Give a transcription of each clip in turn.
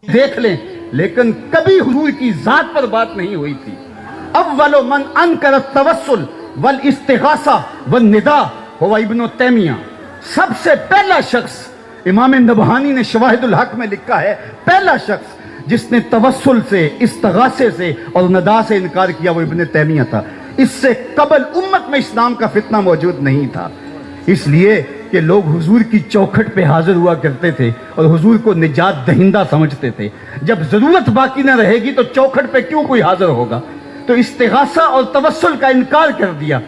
دیکھ لیں لیکن کبھی حضور کی ذات پر بات نہیں ہوئی تھی۔ اول من انکر التوسل والاستغاثہ والنداء ہوا ابن تیمیہ، سب سے پہلا شخص، امام نبہانی نے شواہد الحق میں لکھا ہے، پہلا شخص جس نے توسل سے، استغاثے سے اور ندا سے انکار کیا وہ ابن تیمیہ تھا۔ اس سے قبل امت میں اسلام کا فتنہ موجود نہیں تھا، اس لیے کہ لوگ حضور کی چوکھٹ پہ حاضر ہوا کرتے تھے اور حضور کو نجات دہندہ سمجھتے تھے۔ جب ضرورت باقی نہ رہے گی تو چوکھٹ پہ کیوں کوئی حاضر ہوگا؟ تو استغاثہ اور توسل کا انکار کر دیا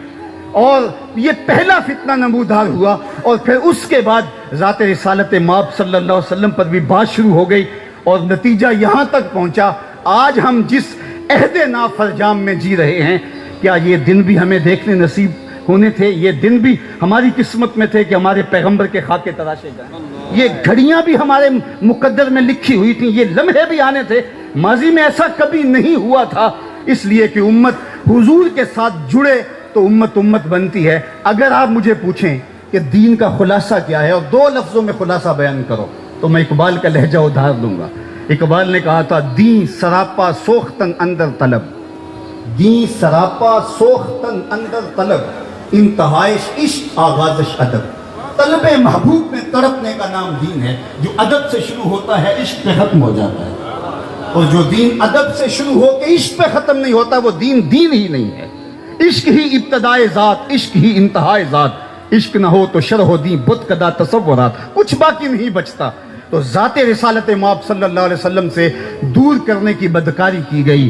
اور یہ پہلا فتنہ نمودار ہوا، اور پھر اس کے بعد ذات رسالت مآب صلی اللہ علیہ وسلم پر بھی بات شروع ہو گئی، اور نتیجہ یہاں تک پہنچا آج ہم جس عہد نافرجام میں جی رہے ہیں، کیا یہ دن بھی ہمیں دیکھنے نصیب ہونے تھے؟ یہ دن بھی ہماری قسمت میں تھے کہ ہمارے پیغمبر کے خاکے تراشے جائیں؟ یہ گھڑیاں بھی ہمارے مقدر میں لکھی ہوئی تھیں، یہ لمحے بھی آنے تھے؟ ماضی میں ایسا کبھی نہیں ہوا تھا، اس لیے کہ امت حضور کے ساتھ جڑے تو امت بنتی ہے۔ اگر آپ مجھے پوچھیں کہ دین کا خلاصہ کیا ہے اور دو لفظوں میں خلاصہ بیان کرو تو میں اقبال کا لہجہ ادھار دوں گا۔ اقبال نے کہا تھا، دین سراپا سوختن اندر طلب، دین سراپا سوختن اندر طلب، انتہائش عشق آغازش ادب۔ طلب محبوب میں تڑپنے کا نام دین ہے، جو ادب سے شروع ہوتا ہے عشق پہ ختم ہو جاتا ہے، اور جو دین ادب سے شروع ہو کے عشق پہ ختم نہیں ہوتا وہ دین ہی نہیں ہے۔ عشق ہی ابتدائے ذات، عشق ہی انتہائے ذات، عشق نہ ہو تو شرح و دین بت کدا تصورات، کچھ باقی نہیں بچتا۔ تو ذات رسالت مآب صلی اللہ علیہ وسلم سے دور کرنے کی بدکاری کی گئی،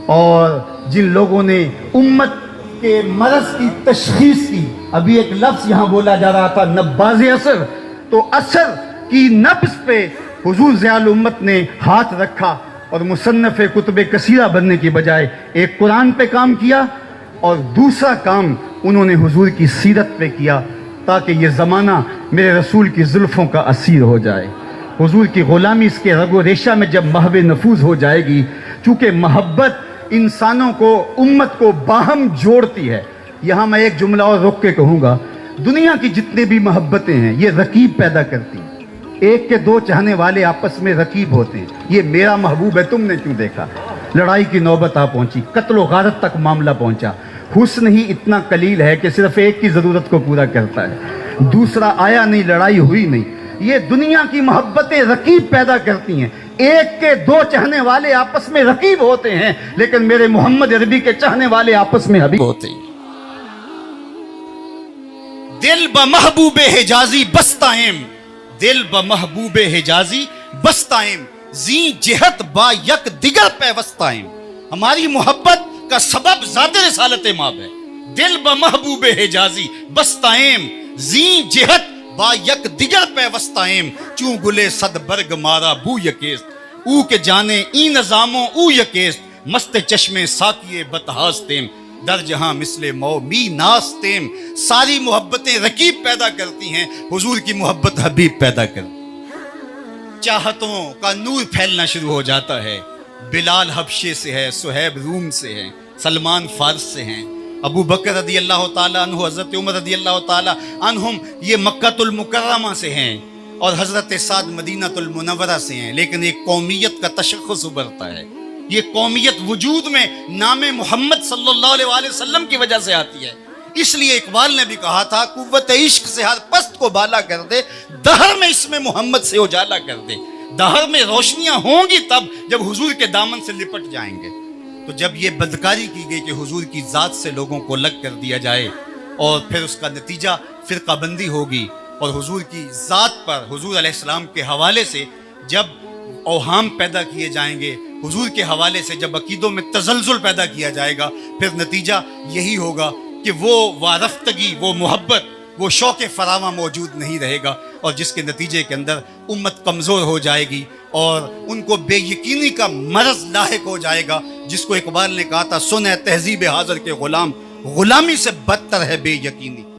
اور جن لوگوں نے امت کے مرض کی تشخیص کی، ابھی ایک لفظ یہاں بولا جا رہا تھا نباز اثر، تو اثر کی نبض پہ حضور ضیاء الامت نے ہاتھ رکھا اور مصنف کتب کثیرہ بننے کی بجائے ایک قرآن پہ کام کیا، اور دوسرا کام انہوں نے حضور کی سیرت پہ کیا، تاکہ یہ زمانہ میرے رسول کی زلفوں کا اسیر ہو جائے۔ حضور کی غلامی اس کے رگ و ریشہ میں جب محو نفوذ ہو جائے گی، چونکہ محبت انسانوں کو، امت کو باہم جوڑتی ہے۔ یہاں میں ایک جملہ اور رک کے کہوں گا، دنیا کی جتنے بھی محبتیں ہیں یہ رقیب پیدا کرتی ہیں۔ ایک کے دو چاہنے والے آپس میں رقیب ہوتے ہیں، یہ میرا محبوب ہے تم نے کیوں دیکھا؟ لڑائی کی نوبت آ پہنچی، قتل و غارت تک معاملہ پہنچا۔ حسن ہی اتنا قلیل ہے کہ صرف ایک کی ضرورت کو پورا کرتا ہے، دوسرا آیا نہیں، لڑائی ہوئی نہیں۔ یہ دنیا کی محبتیں رقیب پیدا کرتی ہیں، ایک کے دو چاہنے والے آپس میں رقیب ہوتے ہیں، لیکن میرے محمد عربی کے چاہنے والے آپس میں حبیب ہوتے ہیں۔ دل بمحبوب حجازی بستائم، دل بمحبوب حجازی بستائم، زی جہت با یک دیگر پیوستائم۔ ہماری محبت کا سبب ذات رسالت مآب ہے۔ دل بمحبوب حجازی بستائم، زی جہت با یک دیگر پیوستائم، چوں گلے صد برگ مارا بو یکیست، او کے جانے ای نظاموں او یکیست، مست چشم ساکیے بتہاستیم، در جہاں مثل مو می ناستیم۔ ساری محبتیں رقیب پیدا کرتی ہیں، حضور کی محبت حبیب پیدا کرتی۔ چاہتوں کا نور پھیلنا شروع ہو جاتا ہے، بلال حبشے سے ہے، صہیب روم سے ہے، سلمان فارس سے ہیں، ابو بکر رضی اللہ تعالیٰ عنہ، حضرت عمر رضی اللہ تعالیٰ عنہم یہ مکہ المکرمہ سے ہیں، اور حضرت سعد مدینہ المنورہ سے ہیں، لیکن ایک قومیت کا تشخص ابھرتا ہے۔ یہ قومیت وجود میں نام محمد صلی اللہ علیہ وآلہ وسلم کی وجہ سے آتی ہے۔ اس لیے اقبال نے بھی کہا تھا، قوت عشق سے ہر پست کو بالا کر دے، دہر میں اس میں محمد سے اجالا کر دے۔ دہر میں روشنیاں ہوں گی تب جب حضور کے دامن سے لپٹ جائیں گے۔ تو جب یہ بدکاری کی گئی کہ حضور کی ذات سے لوگوں کو الگ کر دیا جائے، اور پھر اس کا نتیجہ فرقہ بندی ہوگی، اور حضور کی ذات پر، حضور علیہ السلام کے حوالے سے جب اوہام پیدا کیے جائیں گے، حضور کے حوالے سے جب عقیدوں میں تزلزل پیدا کیا جائے گا، پھر نتیجہ یہی ہوگا کہ وہ وارفتگی، وہ محبت، وہ شوق فراواں موجود نہیں رہے گا، اور جس کے نتیجے کے اندر امت کمزور ہو جائے گی، اور ان کو بے یقینی کا مرض لاحق ہو جائے گا، جس کو اقبال نے کہا تھا، سن ہے تہذیب حاضر کے غلام، غلامی سے بدتر ہے بے یقینی۔